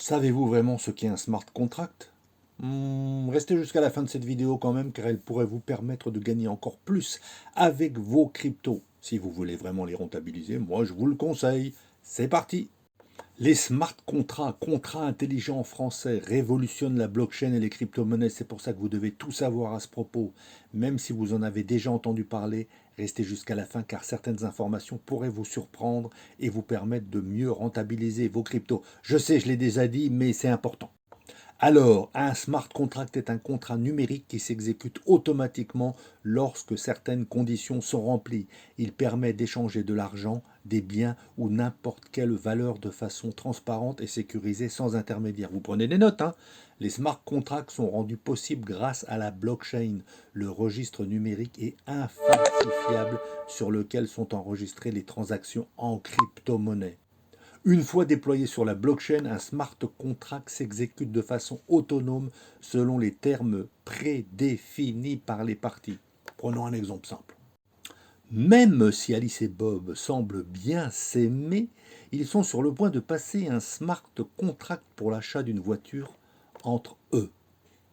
Savez-vous vraiment ce qu'est un smart contract? Restez jusqu'à la fin de cette vidéo quand même, car elle pourrait vous permettre de gagner encore plus avec vos cryptos. Si vous voulez vraiment les rentabiliser, moi je vous le conseille. C'est parti! Les smart contrats, contrats intelligents en français, révolutionnent la blockchain et les crypto-monnaies. C'est pour ça que vous devez tout savoir à ce propos. Même si vous en avez déjà entendu parler, restez jusqu'à la fin car certaines informations pourraient vous surprendre et vous permettre de mieux rentabiliser vos cryptos. Je sais, je l'ai déjà dit, mais c'est important. Alors, un smart contract est un contrat numérique qui s'exécute automatiquement lorsque certaines conditions sont remplies. Il permet d'échanger de l'argent, des biens ou n'importe quelle valeur de façon transparente et sécurisée sans intermédiaire. Vous prenez des notes, hein? Les smart contracts sont rendus possibles grâce à la blockchain, le registre numérique est infalsifiable sur lequel sont enregistrées les transactions en crypto-monnaie. Une fois déployé sur la blockchain, un smart contract s'exécute de façon autonome selon les termes prédéfinis par les parties. Prenons un exemple simple. Même si Alice et Bob semblent bien s'aimer, ils sont sur le point de passer un smart contract pour l'achat d'une voiture entre eux.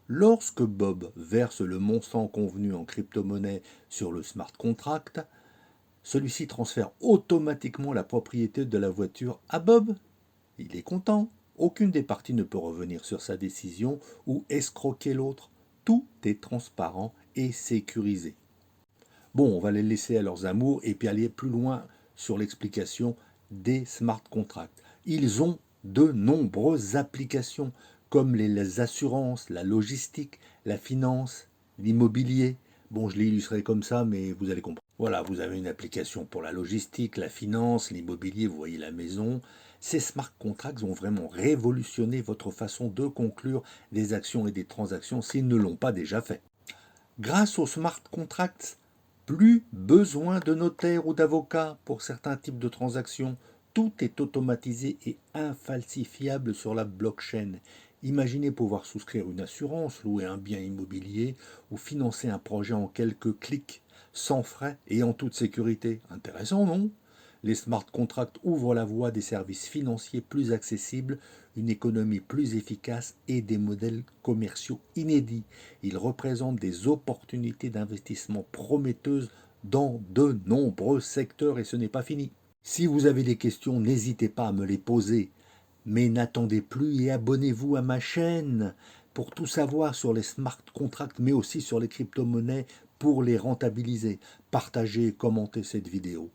Lorsque Bob verse le montant convenu en crypto-monnaie sur le smart contract, celui-ci transfère automatiquement la propriété de la voiture à Bob. Il est content. Aucune des parties ne peut revenir sur sa décision ou escroquer l'autre. Tout est transparent et sécurisé. Bon, on va les laisser à leurs amours et puis aller plus loin sur l'explication des smart contracts. Ils ont de nombreuses applications comme les assurances, la logistique, la finance, l'immobilier. Bon, je l'ai illustré comme ça, mais vous allez comprendre. Voilà, vous avez une application pour la logistique, la finance, l'immobilier, vous voyez la maison. Ces smart contracts ont vraiment révolutionné votre façon de conclure des actions et des transactions s'ils ne l'ont pas déjà fait. Grâce aux smart contracts, plus besoin de notaire ou d'avocat pour certains types de transactions. Tout est automatisé et infalsifiable sur la blockchain. Imaginez pouvoir souscrire une assurance, louer un bien immobilier ou financer un projet en quelques clics, sans frais et en toute sécurité. Intéressant, non? Les smart contracts ouvrent la voie des services financiers plus accessibles, une économie plus efficace et des modèles commerciaux inédits. Ils représentent des opportunités d'investissement prometteuses dans de nombreux secteurs et ce n'est pas fini. Si vous avez des questions, n'hésitez pas à me les poser. Mais n'attendez plus et abonnez-vous à ma chaîne pour tout savoir sur les smart contracts, mais aussi sur les crypto-monnaies pour les rentabiliser. Partagez et commentez cette vidéo.